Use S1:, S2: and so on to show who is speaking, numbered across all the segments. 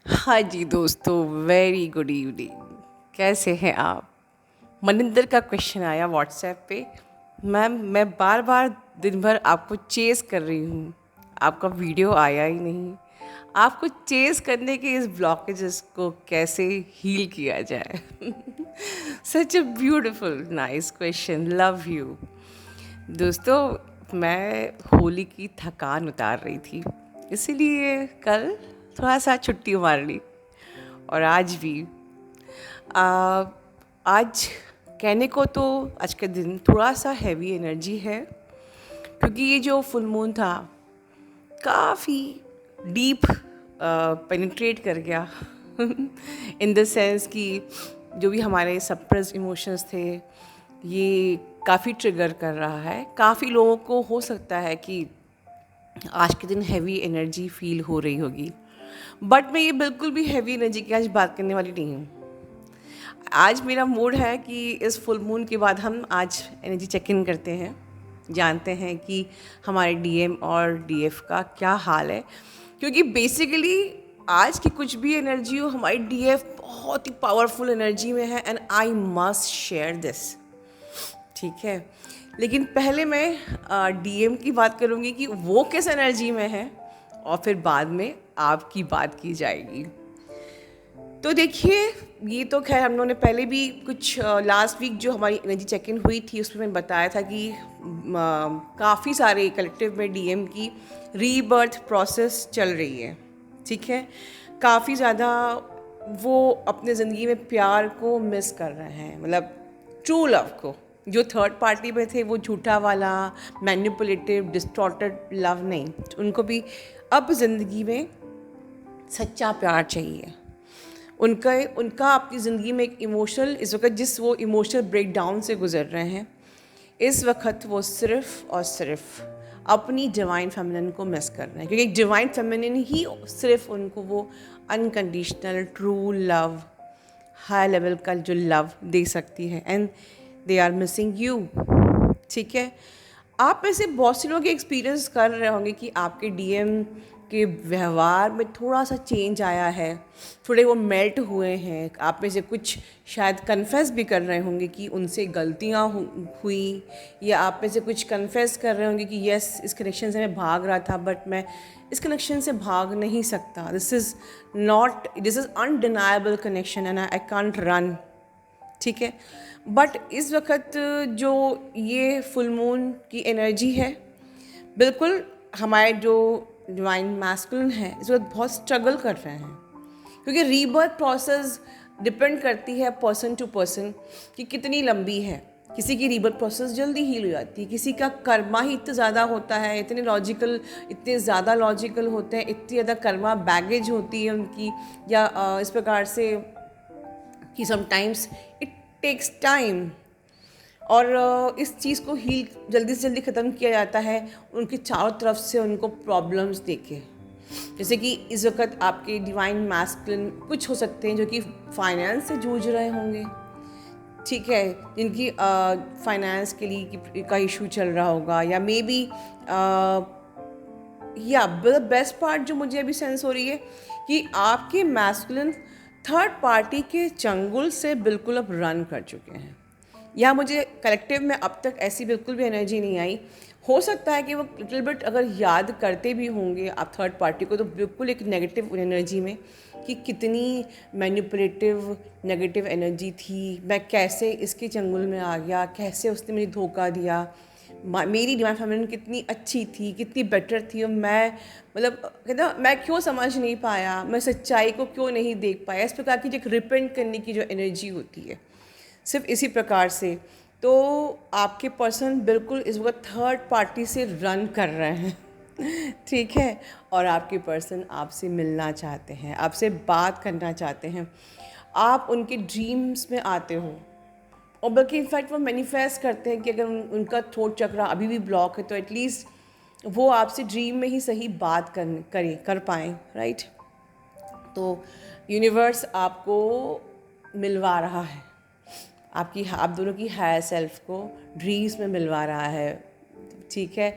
S1: हाँ जी दोस्तों, very good evening. कैसे हैं आप? मनिंदर का क्वेश्चन आया व्हाट्सएप पे। मैम, मैं बार बार दिन भर आपको चेस कर रही हूँ, आपका वीडियो आया ही नहीं। आपको चेस करने के इस ब्लॉकेजेस को कैसे हील किया जाए? Such a beautiful nice question, love you. दोस्तों, मैं होली की थकान उतार रही थी, इसीलिए कल थोड़ा सा छुट्टी मार ली। और आज भी आ, आज कहने को तो आज का दिन थोड़ा सा हैवी एनर्जी है, क्योंकि ये जो फुल मून था काफ़ी डीप पेनिट्रेट कर गया इन द सेंस कि जो भी हमारे सप्रेस इमोशंस थे ये काफ़ी ट्रिगर कर रहा है। काफ़ी लोगों को हो सकता है कि आज के दिन हैवी एनर्जी फील हो रही होगी, बट मैं ये बिल्कुल भी हैवी एनर्जी की आज बात करने वाली नहीं हूँ। आज मेरा मूड है कि इस फुल मून के बाद हम आज एनर्जी चेक इन करते हैं, जानते हैं कि हमारे डीएम और डीएफ का क्या हाल है। क्योंकि बेसिकली आज की कुछ भी एनर्जी हो, हमारी डीएफ बहुत ही पावरफुल एनर्जी में है and I must share this. ठीक है, लेकिन पहले मैं डीएम की बात करूँगी कि वो किस एनर्जी में है, और फिर बाद में आपकी बात की जाएगी। तो देखिए, ये तो खैर हम लोगों ने पहले भी कुछ लास्ट वीक जो हमारी एनर्जी चेक इन हुई थी उसमें मैंने बताया था कि काफ़ी सारे कलेक्टिव में डीएम की रीबर्थ प्रोसेस चल रही है। ठीक है, काफ़ी ज़्यादा वो अपने ज़िंदगी में प्यार को मिस कर रहे हैं, मतलब ट्रू लव को। जो थर्ड पार्टी में थे वो झूठा वाला मैनिपुलेटिव डिस्टॉर्टेड लव नहीं, उनको भी अब ज़िंदगी में सच्चा प्यार चाहिए। उनका उनका अपनी ज़िंदगी में एक इमोशनल, इस वक्त जिस वो इमोशनल ब्रेकडाउन से गुजर रहे हैं, इस वक्त वो सिर्फ़ और सिर्फ अपनी डिवाइन फेमिनिन को मिस कर रहे हैं, क्योंकि डिवाइन फेमिनिन ही सिर्फ उनको वो unconditional true love, high level का जो लव दे सकती है, and they are missing you. ठीक है, आप में से बहुत से लोग एक्सपीरियंस कर रहे होंगे कि आपके डीएम के व्यवहार में थोड़ा सा चेंज आया है, थोड़े वो मेल्ट हुए हैं। आप में से कुछ शायद कन्फेस भी कर रहे होंगे कि उनसे गलतियाँ हुई, या आप में से कुछ कन्फेस कर रहे होंगे कि यस, इस कनेक्शन से मैं भाग रहा था बट मैं इस कनेक्शन से भाग नहीं सकता। This is undeniable connection and I can't run. ठीक है, बट इस वक्त जो ये फुल मून की एनर्जी है, बिल्कुल हमारे जो डिवाइन मैस्कुलिन है इस वक्त बहुत स्ट्रगल कर रहे हैं, क्योंकि रीबर्थ प्रोसेस डिपेंड करती है पर्सन टू पर्सन कि कितनी लंबी है। किसी की रीबर्थ प्रोसेस जल्दी हील हो जाती है, किसी का कर्मा ही इतना ज़्यादा होता है, इतने ज़्यादा लॉजिकल होते हैं, इतनी ज़्यादा कर्मा बैगेज होती है उनकी, या इस प्रकार से कि समटाइम्स इट टेक्स टाइम। और इस चीज़ को हील जल्दी से जल्दी ख़त्म किया जाता है उनके चारों तरफ से उनको प्रॉब्लम्स देके। जैसे कि इस वक्त आपके डिवाइन मैस्कुलिन कुछ हो सकते हैं जो कि फाइनेंस से जूझ रहे होंगे। ठीक है, जिनकी फाइनेंस के लिए का इशू चल रहा होगा, या मे बी या बेस्ट पार्ट जो मुझे अभी सेंस हो रही है कि आपके मैस्कुलिन थर्ड पार्टी के चंगुल से बिल्कुल अब रन कर चुके हैं। या मुझे कलेक्टिव में अब तक ऐसी बिल्कुल भी एनर्जी नहीं आई। हो सकता है कि वो लिटिल बिट अगर याद करते भी होंगे आप थर्ड पार्टी को, तो बिल्कुल एक नेगेटिव एनर्जी में कि कितनी मैनिपुलेटिव नेगेटिव एनर्जी थी, मैं कैसे इसके चंगुल में आ गया, कैसे उसने मुझे धोखा दिया, मेरी डिवाइन फेमिनिन कितनी अच्छी थी, कितनी बेटर थी, और मैं मतलब कहते मैं क्यों समझ नहीं पाया, मैं सच्चाई को क्यों नहीं देख पाया। इस प्रकार की जो एक रिपेंट करने की जो एनर्जी होती है, सिर्फ इसी प्रकार से तो आपके पर्सन बिल्कुल इस वक्त थर्ड पार्टी से रन कर रहे हैं ठीक है, और आपके पर्सन आपसे मिलना चाहते हैं, आपसे बात करना चाहते हैं, आप उनके ड्रीम्स में आते हो, और बल्कि इनफैक्ट वो मैनिफेस्ट करते हैं कि अगर उनका थ्रोट चक्र अभी भी ब्लॉक है तो एटलीस्ट वो आपसे ड्रीम में ही सही बात कर पाएँ, राइट। तो यूनिवर्स आपको मिलवा रहा है, आप दोनों की हायर सेल्फ को ड्रीम्स में मिलवा रहा है। ठीक है,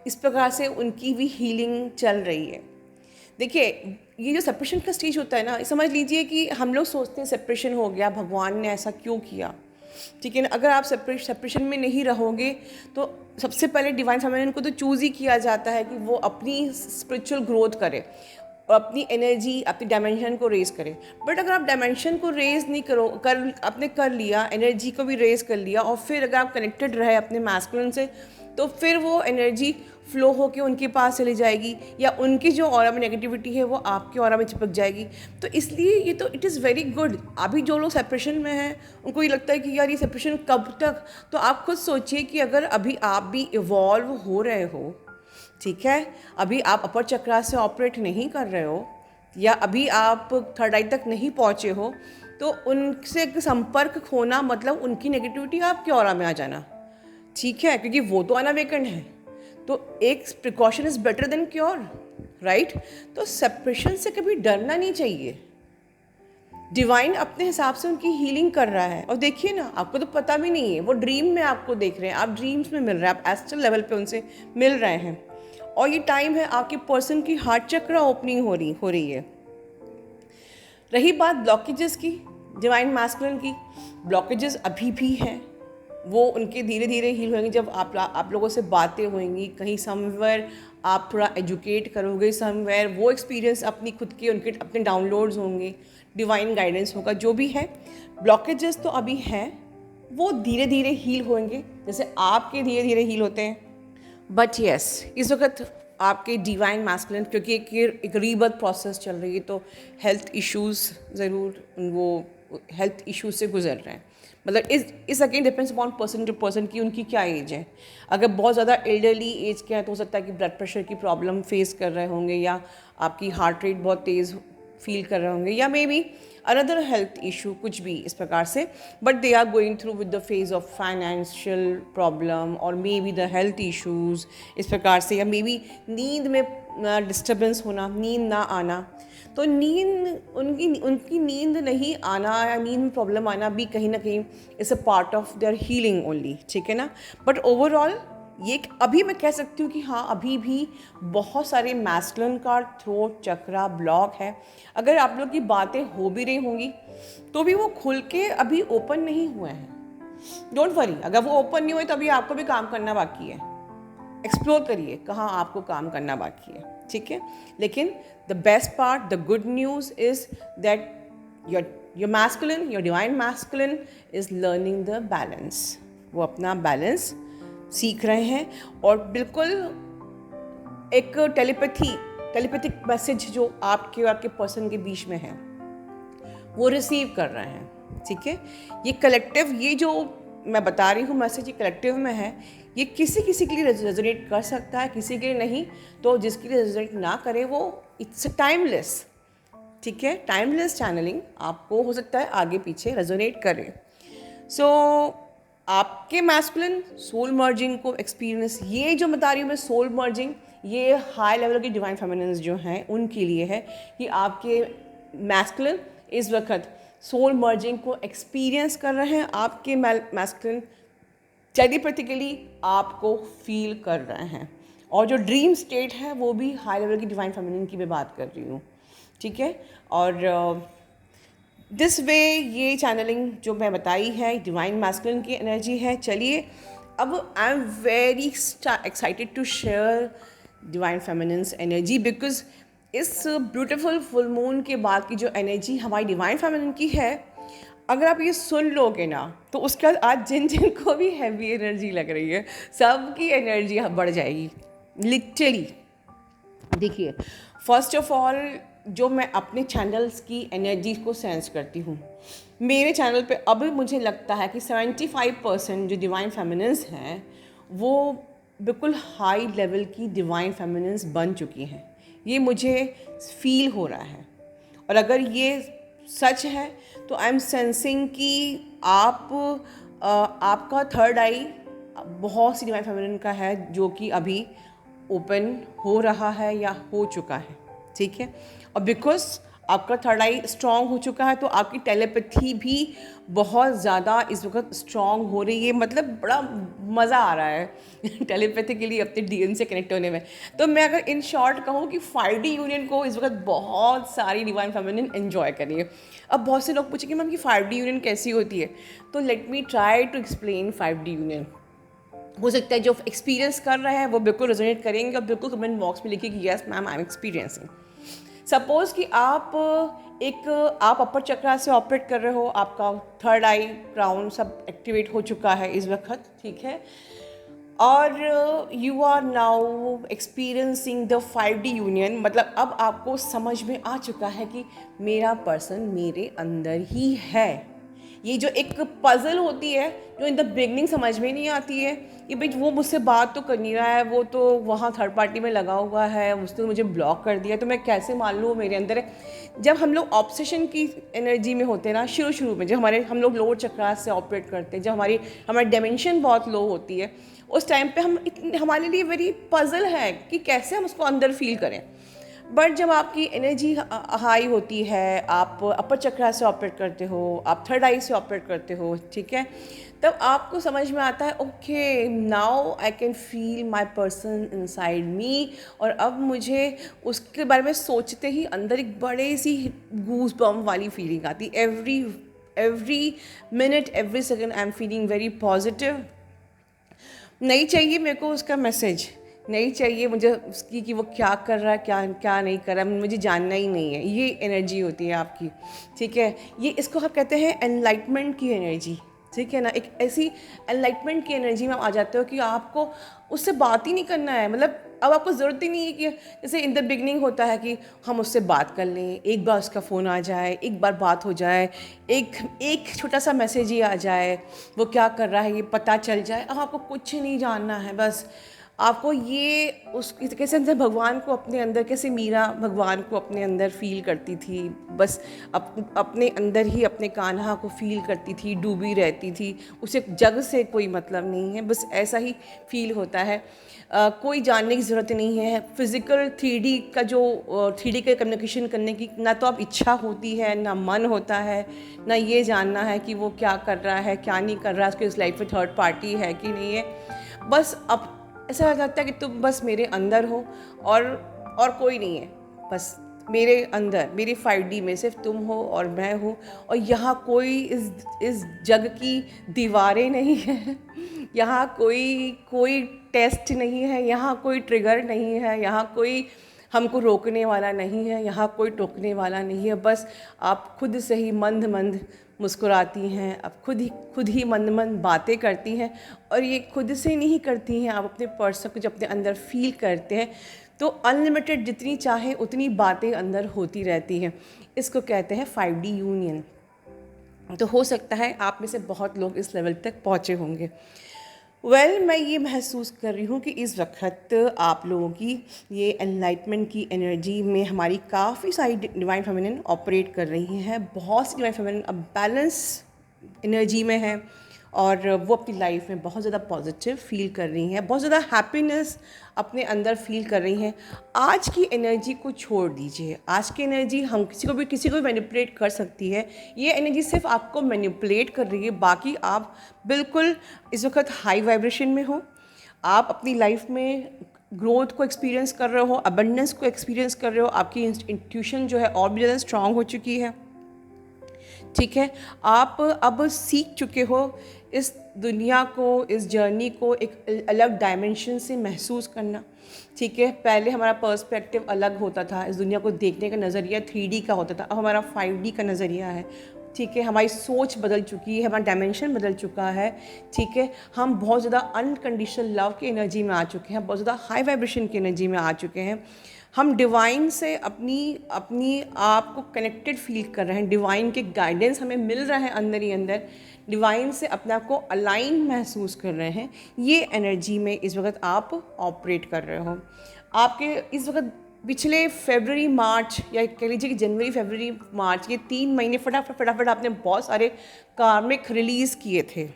S1: इस प्रकार से उनकी भी हीलिंग चल रही है। देखिए, ये जो सेपरेशन का स्टेज होता है ना, समझ लीजिए कि हम लोग सोचते हैं सेपरेशन हो गया, भगवान ने ऐसा क्यों किया, ठीक है ना। अगर आप सेपरेशन में नहीं रहोगे तो सबसे पहले डिवाइन फेमिनिन को तो चूज़ ही किया जाता है कि वो अपनी स्पिरिचुअल ग्रोथ करे और अपनी एनर्जी, अपनी डायमेंशन को रेज़ करे। बट अगर आप डायमेंशन को रेज़ नहीं करो, आपने कर लिया, एनर्जी को भी रेज़ कर लिया, और फिर अगर आप कनेक्टेड रहे अपने मैस्कुलिन से, तो फिर वो एनर्जी फ्लो होके उनके पास चली जाएगी, या उनकी जो ऑरा में नेगेटिविटी है वो आपके ऑरा में चिपक जाएगी। तो इसलिए ये तो इट इज़ वेरी गुड। अभी जो लोग सेपरेशन में हैं उनको ये लगता है कि यार ये सेपरेशन कब तक, तो आप खुद सोचिए कि अगर अभी आप भी इवॉल्व हो रहे हो, ठीक है, अभी आप अपर चक्रा से ऑपरेट नहीं कर रहे हो, या अभी आप थर्ड आई तक नहीं पहुँचे हो, तो उनसे संपर्क खोना मतलब उनकी नेगेटिविटी आपके ऑरा में आ जाना, ठीक है, क्योंकि वो तो अनअवेकन्ड है। तो एक precaution is better than cure, right. तो सेपरेशन से कभी डरना नहीं चाहिए। डिवाइन अपने हिसाब से उनकी हीलिंग कर रहा है, और देखिए ना, आपको तो पता भी नहीं है, वो ड्रीम में आपको देख रहे हैं, आप ड्रीम्स में मिल रहे हैं, आप एस्ट्रल लेवल पे उनसे मिल रहे हैं, और ये टाइम है आपके पर्सन की हार्ट चक्र ओपनिंग हो रही है। रही बात ब्लॉकेजेस की, डिवाइन मैस्कुलिन की, ब्लॉकेजेस अभी भी हैं, वो उनके धीरे धीरे हील होंगे जब आप लोगों से बातें होंगी, कहीं समवेयर आप थोड़ा एजुकेट करोगे, समवेयर वो एक्सपीरियंस अपनी खुद के उनके अपने डाउनलोड्स होंगे, डिवाइन गाइडेंस होगा, जो भी है। ब्लॉकेजेस तो अभी हैं, वो धीरे धीरे हील होंगे, जैसे आपके धीरे धीरे हील होते हैं। बट यस, इस वक्त आपके डिवाइन मैस्कुलिन, क्योंकि एक रीबर्थ प्रोसेस चल रही है, तो हेल्थ इश्यूज़ ज़रूर वो हेल्थ इश्यूज से गुजर रहे हैं। मतलब इस again depends upon person to person की उनकी क्या एज है। अगर बहुत ज़्यादा एल्डरली एज के हैं तो हो सकता है कि ब्लड प्रेशर की प्रॉब्लम फेस कर रहे होंगे, या आपकी हार्ट रेट बहुत तेज़ फील कर रहे होंगे, या maybe another health issue, कुछ भी इस प्रकार से। But they are going through with the phase of financial problem, और maybe the health issues इस प्रकार से, या मे बी नींद में डिस्टर्बेंस होना, नींद ना आना। तो नींद उनकी नींद नहीं आना या नींद में प्रॉब्लम आना भी कहीं ना कहीं is a part of their healing only, ठीक है ना। बट ओवरऑल ये अभी मैं कह सकती हूँ कि हाँ, अभी भी बहुत सारे मैस्कुलिन का थ्रोट चक्रा ब्लॉक है। अगर आप लोग की बातें हो भी रही होंगी तो भी वो खुल के अभी ओपन नहीं हुए हैं। डोंट वरी, अगर वो ओपन नहीं हुए तो अभी आपको भी काम करना बाकी है। एक्सप्लोर करिए कहाँ आपको काम करना बाकी है, ठीक है। लेकिन the best part, the good news is that your masculine, your divine masculine is learning the balance. वो अपना बैलेंस सीख रहे हैं, और बिल्कुल एक टेलीपैथिक मैसेज जो आपके और आपके पर्सन के बीच में है वो रिसीव कर रहे हैं, ठीक है। ये कलेक्टिव, ये जो मैं बता रही हूँ मैसेज, ये कलेक्टिव में है। ये किसी किसी के लिए रेजोनेट कर सकता है, किसी के लिए नहीं। तो जिसके लिए रेजोनेट ना करे वो इट्स टाइमलेस, ठीक है। टाइमलेस चैनलिंग आपको हो सकता है आगे पीछे रेजोनेट करे। सो आपके मैस्कुलिन सोल मर्जिंग को एक्सपीरियंस, ये जो बता रही हूँ मैं सोल मर्जिंग, ये हाई लेवल की डिवाइन फेमिनिन्स जो हैं उनके लिए है कि आपके मैस्कुलिन इस वक्त सोल मर्जिंग को एक्सपीरियंस कर रहे हैं। आपके मैस्कुलिन टेलीपैथिकली आपको फील कर रहे हैं, और जो ड्रीम स्टेट है वो भी हाई लेवल की डिवाइन फेमिनिन की मैं बात कर रही हूँ, ठीक है। और दिस वे ये चैनलिंग जो मैं बताई है डिवाइन मैस्कुलिन की एनर्जी है। चलिए, अब I am very excited to share divine feminines energy, because इस ब्यूटीफुल फुल मून के बाद की जो एनर्जी हमारी डिवाइन फेमिनिन की है, अगर आप ये सुन लोगे ना तो उसके बाद आज जिन जिन को भी हैवी एनर्जी लग रही है सबकी एनर्जी बढ़ जाएगी लिटरली। देखिए, फर्स्ट ऑफ ऑल जो मैं अपने चैनल्स की एनर्जी को सेंस करती हूँ, मेरे चैनल पे अब मुझे लगता है कि 75% जो डिवाइन फेमिनिन्स हैं वो बिल्कुल हाई लेवल की डिवाइन फेमिनिन्स बन चुकी हैं। ये मुझे फील हो रहा है, और अगर ये सच है तो आई एम सेंसिंग कि आपका थर्ड आई बहुत सी डिवाइन फेमिनिन का है जो कि अभी ओपन हो रहा है या हो चुका है, ठीक है। और बिकॉज आपका थर्ड आई स्ट्रॉन्ग हो चुका है, तो आपकी टेलीपैथी भी बहुत ज़्यादा इस वक्त स्ट्रॉन्ग हो रही है, मतलब बड़ा मज़ा आ रहा है टेलीपैथी के लिए अपने डीएन से कनेक्ट होने में। तो मैं अगर इन शॉर्ट कहूँ कि 5D यूनियन को इस वक्त बहुत सारी डिवाइन फेमिनिन एंजॉय कर रही है। अब बहुत से लोग पूछेंगे मैम कि 5D यूनियन कैसी होती है, तो let me try to explain 5D union. हो सकता है जो एक्सपीरियंस कर रहे हैं वो बिल्कुल रेजोनेट करेंगे और बिल्कुल कमेंट बॉक्स में लिखिए कि yes ma'am I am experiencing. Suppose कि आप अपर चक्रा से ऑपरेट कर रहे हो, आपका थर्ड आई क्राउन सब एक्टिवेट हो चुका है इस वक्त, ठीक है, और you are now experiencing the 5D union. मतलब अब आपको समझ में आ चुका है कि मेरा पर्सन मेरे अंदर ही है। ये जो एक पजल होती है जो इन द बिगनिंग समझ में नहीं आती है कि भाई वो मुझसे बात तो कर नहीं रहा है, वो तो वहाँ थर्ड पार्टी में लगा हुआ है, उसने मुझे ब्लॉक कर दिया, तो मैं कैसे मान लूँ वो मेरे अंदर है। जब हम लोग ऑब्सेशन की एनर्जी में होते हैं ना, शुरू में जब हम लोग लोअर चक्रा से ऑपरेट करते हैं, जब हमारी डायमेंशन बहुत लो होती है, उस टाइम पे हमारे लिए वेरी पजल है कि कैसे हम उसको अंदर फील करें। बट जब आपकी एनर्जी हाई होती है, आप अपर चक्रा से ऑपरेट करते हो, आप थर्ड आई से ऑपरेट करते हो, ठीक है, तब आपको समझ में आता है okay now I can feel my person inside me. और अब मुझे उसके बारे में सोचते ही अंदर एक बड़े सी गूज बम वाली फीलिंग आती। Every minute every second I am feeling very positive. नहीं चाहिए मेरे को उसका मैसेज, नहीं चाहिए मुझे उसकी कि वो क्या कर रहा है, क्या क्या नहीं कर रहा है, मुझे जानना ही नहीं है। ये एनर्जी होती है आपकी, ठीक है। ये इसको हम कहते हैं एनलाइटमेंट की एनर्जी, ठीक है ना। एक ऐसी एनलाइटमेंट की एनर्जी में आ जाते हो कि आपको उससे बात ही नहीं करना है। मतलब अब आपको ज़रूरत ही नहीं है कि जैसे इन द बिगनिंग होता है कि हम उससे बात कर लें, एक बार उसका फ़ोन आ जाए, एक बार बात हो जाए, एक छोटा सा मैसेज ही आ जाए, वो क्या कर रहा है ये पता चल जाए। अब आपको कुछ नहीं जानना है, बस आपको ये उस कैसे अंदर भगवान को अपने अंदर, कैसे मीरा भगवान को अपने अंदर फील करती थी, बस अपने अंदर ही अपने कान्हा को फील करती थी, डूबी रहती थी, उसे जग से कोई मतलब नहीं है, बस ऐसा ही फील होता है। कोई जानने की ज़रूरत नहीं है। फिज़िकल 3D का जो 3D का कम्युनिकेशन करने की ना तो आप इच्छा होती है, ना मन होता है, ना ये जानना है कि वो क्या कर रहा है क्या नहीं कर रहा है, उसके इस लाइफ में थर्ड पार्टी है कि नहीं है। बस अब ऐसा लगता है कि तुम बस मेरे अंदर हो और कोई नहीं है, बस मेरे अंदर मेरी 5D में सिर्फ तुम हो और मैं हूँ। और यहाँ कोई इस जग की दीवारें नहीं है, यहाँ कोई टेस्ट नहीं है, यहाँ कोई ट्रिगर नहीं है, यहाँ कोई हमको रोकने वाला नहीं है, यहाँ कोई टोकने वाला नहीं है। बस आप खुद से ही मंद मंद मुस्कुराती हैं, आप खुद ही मंद मंद बातें करती हैं। और ये खुद से नहीं करती हैं, आप अपने पर्सन को जब अपने अंदर फील करते हैं तो अनलिमिटेड जितनी चाहे उतनी बातें अंदर होती रहती हैं। इसको कहते हैं 5D यूनियन। तो हो सकता है आप में से बहुत लोग इस लेवल तक पहुँचे होंगे। मैं ये महसूस कर रही हूँ कि इस वक्त आप लोगों की ये एनलाइटमेंट की एनर्जी में हमारी काफ़ी सारी डिवाइन फेमिनिन ऑपरेट कर रही हैं। बहुत सी डिवाइन फेमिनिन अब बैलेंस एनर्जी में है और वो अपनी लाइफ में बहुत ज़्यादा पॉजिटिव फील कर रही हैं, बहुत ज़्यादा हैप्पीनेस अपने अंदर फील कर रही हैं। आज की एनर्जी को छोड़ दीजिए। आज की एनर्जी हम किसी को भी मैनिपुलेट कर सकती है। ये एनर्जी सिर्फ आपको मैनिपुलेट कर रही है, बाकी आप बिल्कुल इस वक्त हाई वाइब्रेशन में हो। आप अपनी लाइफ में ग्रोथ को एक्सपीरियंस कर रहे हो, अबंडेंस को एक्सपीरियंस कर रहे हो। आपकी इंट्यूशन जो है और भी ज़्यादा स्ट्रांग हो चुकी है, ठीक है। आप अब सीख चुके हो इस दुनिया को, इस जर्नी को एक अलग डायमेंशन से महसूस करना, ठीक है। पहले हमारा पर्सपेक्टिव अलग होता था, इस दुनिया को देखने का नज़रिया 3D का होता था, अब हमारा 5D का नज़रिया है, ठीक है। हमारी सोच बदल चुकी है, हमारा डायमेंशन बदल चुका है, ठीक है। हम बहुत ज़्यादा अनकंडीशनल लव की एनर्जी में आ चुके हैं, बहुत ज़्यादा हाई वाइब्रेशन की एनर्जी में आ चुके हैं। हम डिवाइन से अपनी आप को कनेक्टेड फील कर रहे हैं, डिवाइन के गाइडेंस हमें मिल रहा है अंदर ही अंदर, डिवाइन से अपने आप को अलाइन महसूस कर रहे हैं। ये एनर्जी में इस वक्त आप ऑपरेट कर रहे हो। आपके इस वक्त पिछले फरवरी मार्च या कह लीजिए कि जनवरी फरवरी मार्च, ये 3 महीने फटाफट आपने बहुत सारे कार्मिक रिलीज़ किए थे,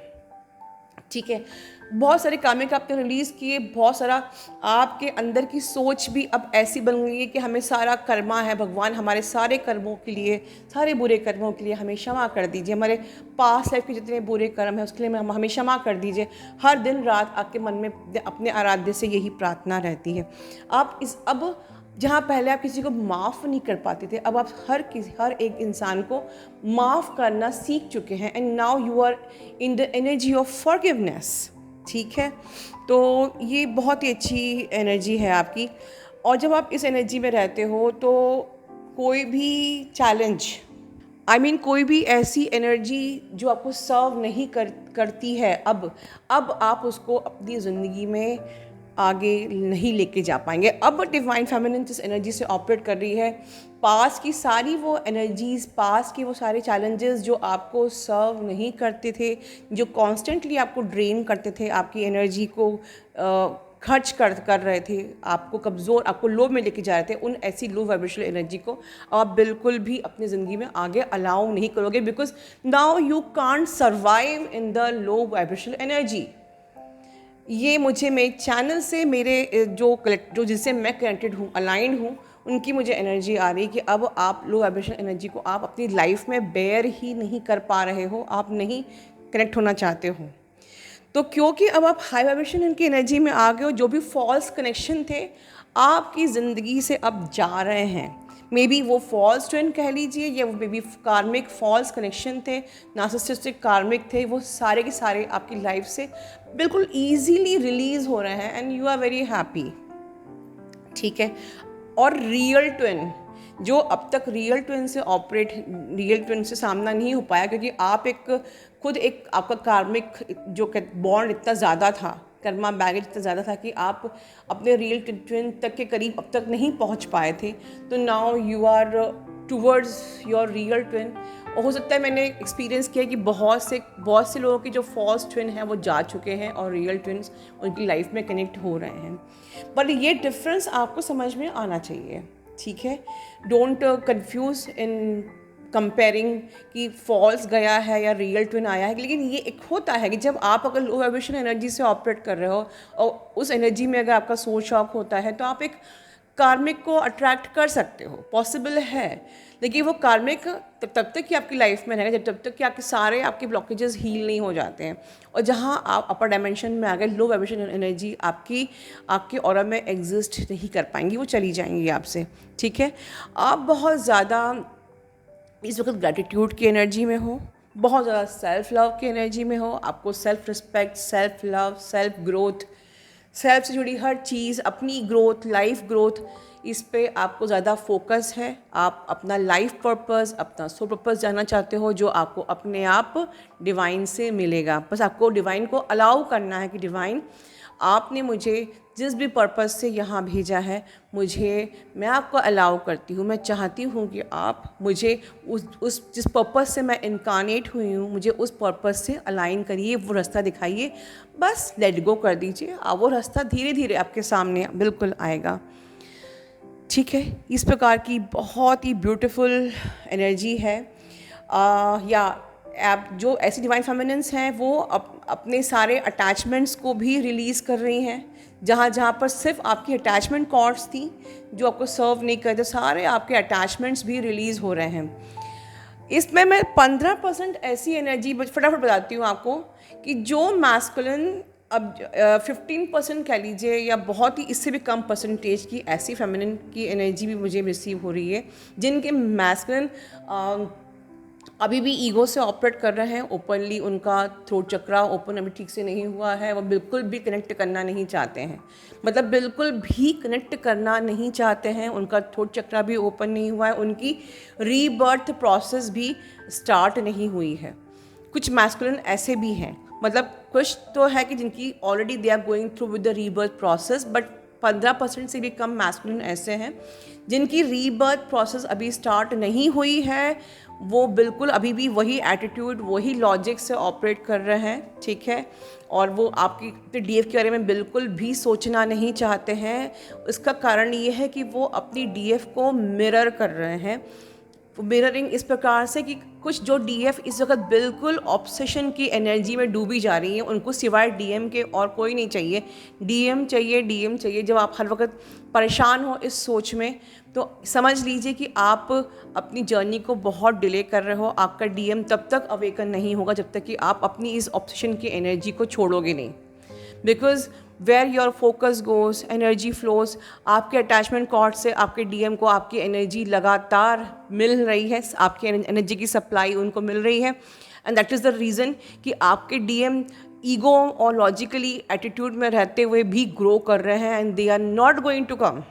S1: ठीक है। बहुत सारे कामिक आपने रिलीज़ किए, बहुत सारा आपके अंदर की सोच भी अब ऐसी बन गई है कि हमें सारा कर्मा है, भगवान हमारे सारे कर्मों के लिए, सारे बुरे कर्मों के लिए हमें क्षमा कर दीजिए, हमारे पास लाइफ के जितने बुरे कर्म हैं उसके लिए हमें क्षमा कर दीजिए। हर दिन रात आपके मन में अपने आराध्य से यही प्रार्थना रहती है। आप अब जहाँ पहले आप किसी को माफ़ नहीं कर पाते थे, अब आप हर एक इंसान को माफ़ करना सीख चुके हैं। And now you are in the energy of forgiveness. ठीक है, तो ये बहुत ही अच्छी एनर्जी है आपकी। और जब आप इस एनर्जी में रहते हो तो कोई भी चैलेंज, कोई भी ऐसी एनर्जी जो आपको सर्व नहीं करती है, अब आप उसको अपनी ज़िंदगी में आगे नहीं लेके जा पाएंगे। अब डिवाइन फेमिनिन जिस एनर्जी से ऑपरेट कर रही है, पास की सारी वो एनर्जीज़, पास के वो सारे चैलेंजेस जो आपको सर्व नहीं करते थे, जो कॉन्स्टेंटली आपको ड्रेन करते थे, आपकी एनर्जी को खर्च कर रहे थे, आपको कमज़ोर, आपको लो में लेके जा रहे थे, उन ऐसी लो वाइब्रेशनल एनर्जी को आप बिल्कुल भी अपनी ज़िंदगी में आगे अलाउ नहीं करोगे, because now you can't survive in the low vibrational energy. ये मुझे मेरे चैनल से, मेरे जो जिससे मैं कनेक्टेड हूँ, अलाइंड हूँ, उनकी मुझे एनर्जी आ रही है कि अब आप लो वाइब्रेशन एनर्जी को आप अपनी लाइफ में बेयर ही नहीं कर पा रहे हो, आप नहीं कनेक्ट होना चाहते हो। तो क्योंकि अब आप हाई वाइब्रेशन की एनर्जी में आ गए हो, जो भी फॉल्स कनेक्शन थे आपकी ज़िंदगी से अब जा रहे हैं। मे बी वो फॉल्स ट्विन कह लीजिए, या वो मे बी कार्मिक फॉल्स कनेक्शन थे, नार्सिसिस्टिक कार्मिक थे, वो सारे के सारे आपकी लाइफ से बिल्कुल ईजीली रिलीज़ हो रहे हैं and you are very happy. ठीक है। और रियल ट्विन, जो अब तक रियल ट्विन से सामना नहीं हो पाया, क्योंकि आप खुद आपका कार्मिक जो बॉन्ड इतना ज़्यादा था, कर्मा बैगेज इतना ज़्यादा था कि आप अपने रियल ट्विन तक के करीब अब तक नहीं पहुंच पाए थे। तो now you are towards your real twin. और हो सकता है मैंने एक्सपीरियंस किया कि बहुत से लोगों की जो फॉल्स ट्विन हैं वो जा चुके हैं और रियल ट्विन्स उनकी लाइफ में कनेक्ट हो रहे हैं। पर ये डिफरेंस आपको समझ में आना चाहिए। ठीक है, डोंट कंफ्यूज इन कंपेयरिंग कि फॉल्स गया है या रियल ट्विन आया है। लेकिन ये एक होता है कि जब आप अगर लो वाइब्रेशन एनर्जी से ऑपरेट कर रहे हो और उस एनर्जी में अगर आपका सोल शॉक होता है, तो आप एक कार्मिक को अट्रैक्ट कर सकते हो, पॉसिबल है। लेकिन वो कार्मिक तब तक कि आपकी लाइफ में रहेगा जब तक कि आपके ब्लॉकेजेस हील नहीं हो जाते हैं। और जहाँ आप अपर डायमेंशन में आ गए, लो वाइब्रेशन एनर्जी आपके ऑरा में एग्जिस्ट नहीं कर पाएंगी, वो चली जाएंगी आपसे। ठीक है, आप बहुत ज़्यादा इस वक्त ग्रैटिट्यूड की एनर्जी में हो, बहुत ज़्यादा सेल्फ लव की एनर्जी में हो। आपको self respect, self love, self growth, self से जुड़ी हर चीज़, अपनी ग्रोथ, लाइफ ग्रोथ, इस पे आपको ज़्यादा फोकस है। आप अपना लाइफ पर्पस, अपना सोल पर्पस जानना चाहते हो, जो आपको अपने आप डिवाइन से मिलेगा। बस आपको डिवाइन को अलाउ करना है कि डिवाइन, आपने मुझे जिस भी पर्पस से यहाँ भेजा है, मैं आपको अलाउ करती हूँ, मैं चाहती हूँ कि आप मुझे उस जिस पर्पस से मैं इनकारनेट हुई हूँ, मुझे उस पर्पस से अलाइन करिए, वो रास्ता दिखाइए। बस लेट गो कर दीजिए, वो रास्ता धीरे धीरे आपके सामने बिल्कुल आएगा। ठीक है, इस प्रकार की बहुत ही ब्यूटीफुल एनर्जी है। या आप जो ऐसी डिवाइन फेमिनिन्स हैं वो अपने सारे अटैचमेंट्स को भी रिलीज़ कर रही हैं। जहाँ पर सिर्फ आपकी अटैचमेंट कॉर्ड्स थी जो आपको सर्व नहीं करते, सारे आपके अटैचमेंट्स भी रिलीज़ हो रहे हैं। इसमें मैं 15% ऐसी एनर्जी फटाफट बताती हूँ आपको कि जो मैस्कुलिन, अब 15% कह लीजिए, या बहुत ही इससे भी कम परसेंटेज की ऐसी फेमिनिन की एनर्जी भी मुझे रिसीव हो रही है, जिनके मैस्कुलिन अभी भी ईगो से ऑपरेट कर रहे हैं ओपनली। उनका थ्रोट चक्रा ओपन अभी ठीक से नहीं हुआ है, वो बिल्कुल भी कनेक्ट करना नहीं चाहते हैं, मतलब बिल्कुल भी कनेक्ट करना नहीं चाहते हैं। उनका थ्रोट चक्रा भी ओपन नहीं हुआ है, उनकी रीबर्थ प्रोसेस भी स्टार्ट नहीं हुई है। कुछ मैस्कुलिन ऐसे भी हैं, मतलब कुछ तो है कि जिनकी already they are going through with the rebirth process, but 15% से भी कम मैस्कुलिन ऐसे हैं जिनकी रीबर्थ प्रोसेस अभी स्टार्ट नहीं हुई है। वो बिल्कुल अभी भी वही एटीट्यूड, वही लॉजिक से ऑपरेट कर रहे हैं। ठीक है, और वो आपकी डीएफ के बारे में बिल्कुल भी सोचना नहीं चाहते हैं। इसका कारण ये है कि वो अपनी डीएफ को मिरर कर रहे हैं। मिररिंग इस प्रकार से कि कुछ जो डीएफ इस वक्त बिल्कुल ऑब्सेशन की एनर्जी में डूबी जा रही हैं, उनको सिवाय डीएम के और कोई नहीं चाहिए। डीएम चाहिए, डीएम चाहिए। जब आप हर वक्त परेशान हो इस सोच में, तो समझ लीजिए कि आप अपनी जर्नी को बहुत डिले कर रहे हो। आपका डीएम तब तक अवेकन नहीं होगा जब तक कि आप अपनी इस ऑब्सेशन की एनर्जी को छोड़ोगे नहीं। Because where your focus goes energy flows. आपके अटैचमेंट कॉर्ड से आपके डीएम को आपकी एनर्जी लगातार मिल रही है, आपकी एनर्जी की सप्लाई उनको मिल रही है। And that is the reason कि आपके डीएम ईगो और लॉजिकली एटीट्यूड में रहते हुए भी ग्रो कर रहे हैं and they are not going to come.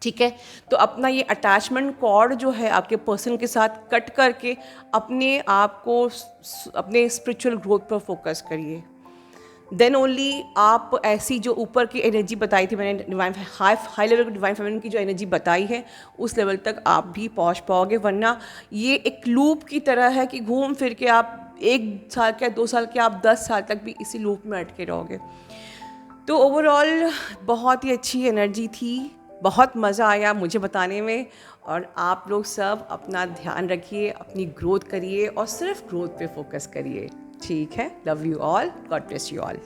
S1: ठीक है, तो अपना ये अटैचमेंट कॉर्ड जो है आपके पर्सन के साथ कट करके अपने आप को अपने स्पिरिचुअल ग्रोथ पर फोकस करिए। देन ओनली आप ऐसी जो ऊपर की एनर्जी बताई थी मैंने, डिवाइन हाई लेवल की डिवाइन फेमिनिन की जो एनर्जी बताई है, उस लेवल तक आप भी पहुंच पाओगे। वरना ये एक लूप की तरह है कि घूम फिर के आप 1 साल के 2 साल के आप 10 साल तक भी इसी लूप में अटके रहोगे। तो ओवरऑल बहुत ही अच्छी एनर्जी थी, बहुत मज़ा आया मुझे बताने में। और आप लोग सब अपना ध्यान रखिए, अपनी ग्रोथ करिए और सिर्फ ग्रोथ पे फोकस करिए। ठीक है, love you all, God bless you all.